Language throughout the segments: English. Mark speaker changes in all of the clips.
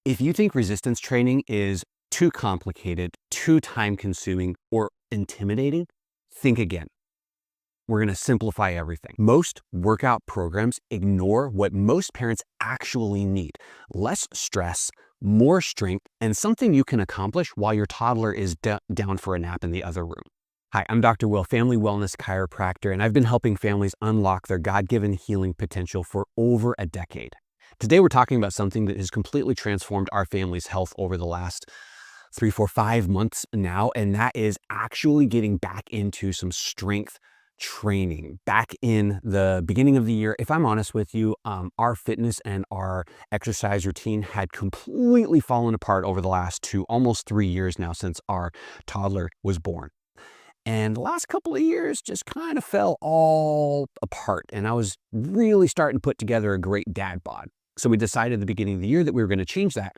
Speaker 1: If you think resistance training is too complicated, too time-consuming, or intimidating, think again. We're going to simplify everything. Most workout programs ignore what most parents actually need: less stress, more strength, and something you can accomplish while your toddler is down for a nap in the other room. Hi, I'm Dr. Will, family wellness chiropractor, and I've been helping families unlock their God-given healing potential for over a decade. Today, we're talking about something that has completely transformed our family's health over the last 3, 4, 5 months now, and that is actually getting back into some strength training. Back in the beginning of the year, if I'm honest with you, our fitness and our exercise routine had completely fallen apart over the last almost 3 years now since our toddler was born. And the last couple of years just kind of fell all apart. And I was really starting to put together a great dad bod. So we decided at the beginning of the year that we were going to change that.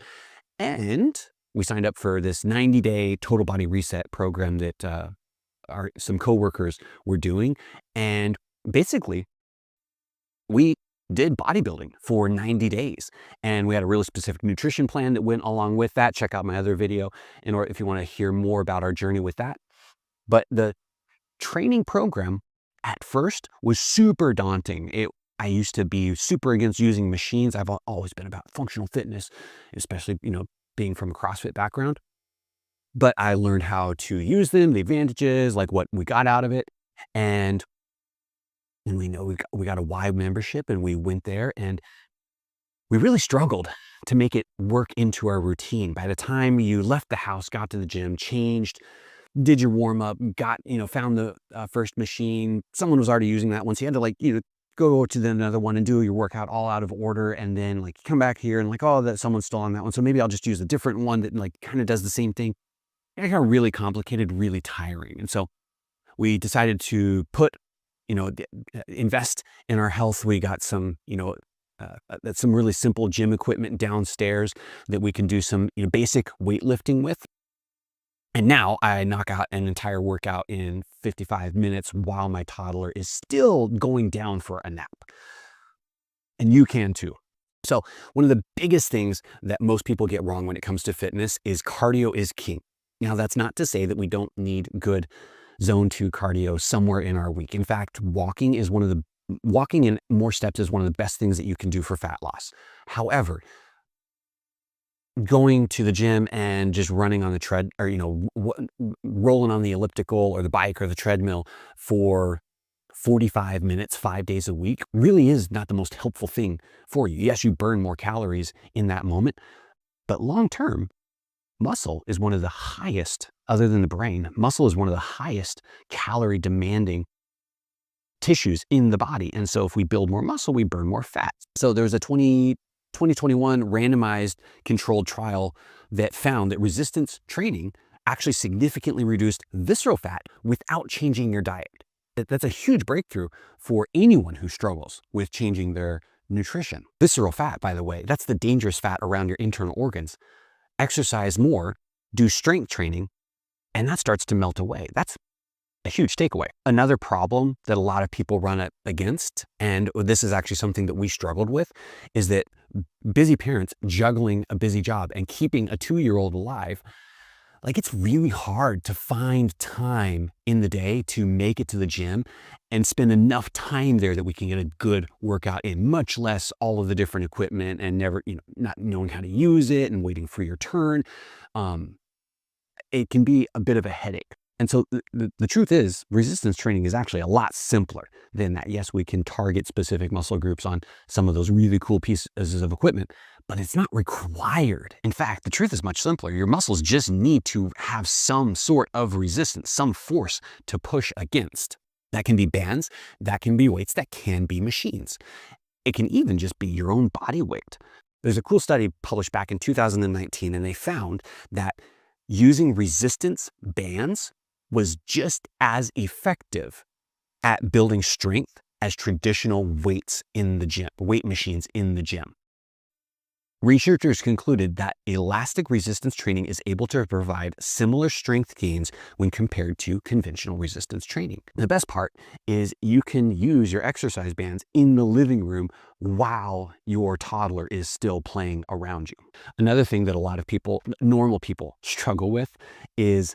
Speaker 1: And we signed up for this 90-day total body reset program that some coworkers were doing. And basically, we did bodybuilding for 90 days. And we had a really specific nutrition plan that went along with that. Check out my other video if you want to hear more about our journey with that. But the training program at first was super daunting. I used to be super against using machines. I've always been about functional fitness, especially, being from a CrossFit background. But I learned how to use them, the advantages, like what we got out of it. And we know we got a Y membership, and we went there, and we really struggled to make it work into our routine. By the time you left the house, got to the gym, changed, did your warm up, found the first machine, someone was already using that one. So you had to go to another one and do your workout all out of order. And then come back here and that someone's still on that one. So maybe I'll just use a different one that kind of does the same thing. It got really complicated, really tiring. And so we decided to invest in our health. We got some really simple gym equipment downstairs that we can do some basic weightlifting with. And now I knock out an entire workout in 55 minutes while my toddler is still going down for a nap. And you can too. So one of the biggest things that most people get wrong when it comes to fitness is cardio is king. Now, that's not to say that we don't need good zone 2 cardio somewhere in our week. In fact, walking in more steps is one of the best things that you can do for fat loss. However, going to the gym and just running on the rolling on the elliptical or the bike or the treadmill for 45 minutes, 5 days a week really is not the most helpful thing for you. Yes, you burn more calories in that moment, but long term, muscle is one of the highest, other than the brain, muscle is one of the highest calorie demanding tissues in the body. And so if we build more muscle, we burn more fat. So there's a 2021 randomized controlled trial that found that resistance training actually significantly reduced visceral fat without changing your diet. That's a huge breakthrough for anyone who struggles with changing their nutrition. Visceral fat, by the way, that's the dangerous fat around your internal organs. Exercise more, do strength training, and that starts to melt away. That's a huge takeaway. Another problem that a lot of people run up against, and this is actually something that we struggled with, is that busy parents juggling a busy job and keeping a 2-year-old alive, it's really hard to find time in the day to make it to the gym and spend enough time there that we can get a good workout in, much less all of the different equipment and never, not knowing how to use it and waiting for your turn. It can be a bit of a headache. And so the truth is, resistance training is actually a lot simpler than that. Yes, we can target specific muscle groups on some of those really cool pieces of equipment, but it's not required. In fact, the truth is much simpler. Your muscles just need to have some sort of resistance, some force to push against. That can be bands, that can be weights, that can be machines. It can even just be your own body weight. There's a cool study published back in 2019, and they found that using resistance bands was just as effective at building strength as traditional weight machines in the gym. Researchers concluded that elastic resistance training is able to provide similar strength gains when compared to conventional resistance training. The best part is you can use your exercise bands in the living room while your toddler is still playing around you. Another thing that a lot of people, normal people, struggle with is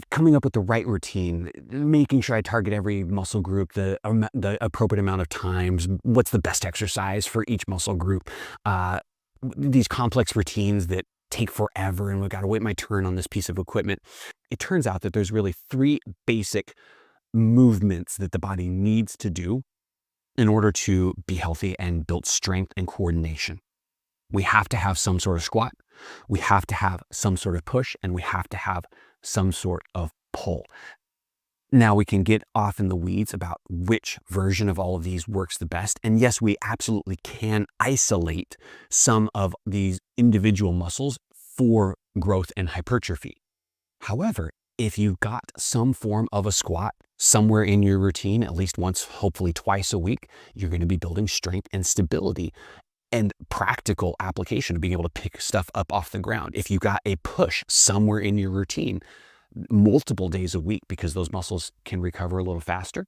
Speaker 1: coming up with the right routine, making sure I target every muscle group, the appropriate amount of times, what's the best exercise for each muscle group, these complex routines that take forever and we've got to wait my turn on this piece of equipment. It turns out that there's really three basic movements that the body needs to do in order to be healthy and build strength and coordination. We have to have some sort of squat, we have to have some sort of push, and we have to have some sort of pull. Now we can get off in the weeds about which version of all of these works the best. And yes, we absolutely can isolate some of these individual muscles for growth and hypertrophy. However, if you've got some form of a squat somewhere in your routine, at least once, hopefully twice a week, you're going to be building strength and stability and practical application of being able to pick stuff up off the ground. If you've got a push somewhere in your routine, multiple days a week, because those muscles can recover a little faster,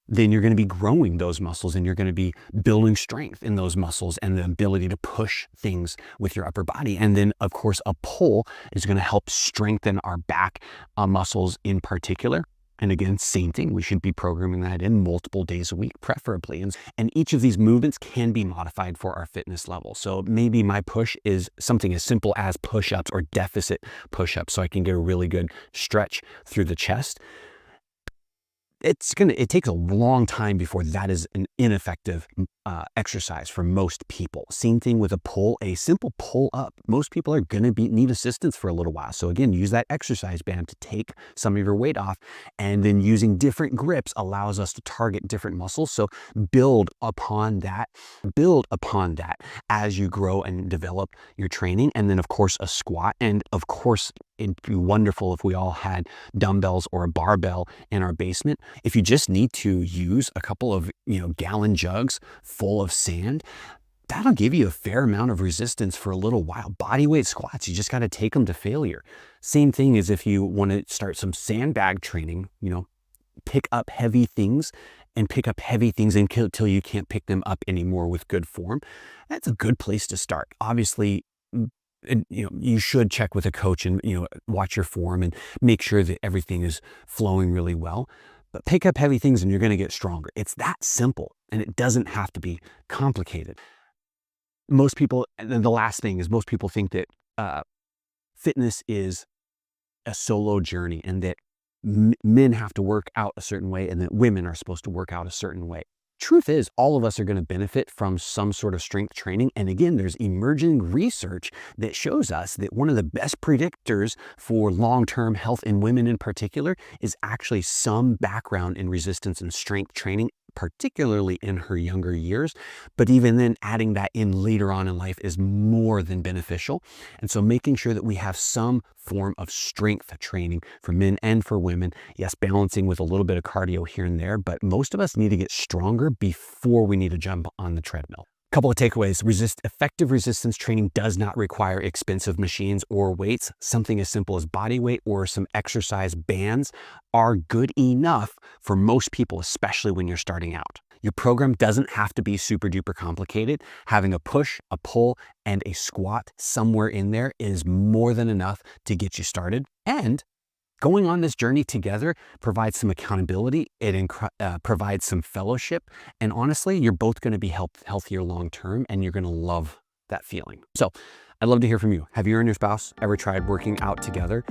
Speaker 1: then you're going to be growing those muscles and you're going to be building strength in those muscles and the ability to push things with your upper body. And then, of course, a pull is going to help strengthen our back muscles in particular. And again, same thing, we should be programming that in multiple days a week, preferably. And each of these movements can be modified for our fitness level. So maybe my push is something as simple as push-ups or deficit push-ups, so I can get a really good stretch through the chest. It takes a long time before that is an ineffective exercise for most people. Same thing with a pull, a simple pull up. Most people are going to need assistance for a little while. So again, use that exercise band to take some of your weight off, and then using different grips allows us to target different muscles. So build upon that as you grow and develop your training. And then of course a squat, and of course it'd be wonderful if we all had dumbbells or a barbell in our basement. If you just need to use a couple of gallon jugs full of sand, that'll give you a fair amount of resistance for a little while. Bodyweight squats, you just got to take them to failure. Same thing as if you want to start some sandbag training, pick up heavy things until you can't pick them up anymore with good form. That's a good place to start. Obviously, you should check with a coach and watch your form and make sure that everything is flowing really well. But pick up heavy things and you're going to get stronger. It's that simple, and it doesn't have to be complicated. Most people, and then the last thing is, most people think that fitness is a solo journey, and that men have to work out a certain way and that women are supposed to work out a certain way. Truth is, all of us are going to benefit from some sort of strength training. And again, there's emerging research that shows us that one of the best predictors for long-term health in women in particular is actually some background in resistance and strength training, particularly in her younger years. But even then, adding that in later on in life is more than beneficial. And so making sure that we have some form of strength training for men and for women. Yes, balancing with a little bit of cardio here and there, but most of us need to get stronger before we need to jump on the treadmill. Couple of takeaways. Effective resistance training does not require expensive machines or weights. Something as simple as body weight or some exercise bands are good enough for most people, especially when you're starting out. Your program doesn't have to be super duper complicated. Having a push, a pull, and a squat somewhere in there is more than enough to get you started. And going on this journey together provides some accountability. It provides some fellowship. And honestly, you're both going to be healthier long-term, and you're going to love that feeling. So I'd love to hear from you. Have you and your spouse ever tried working out together?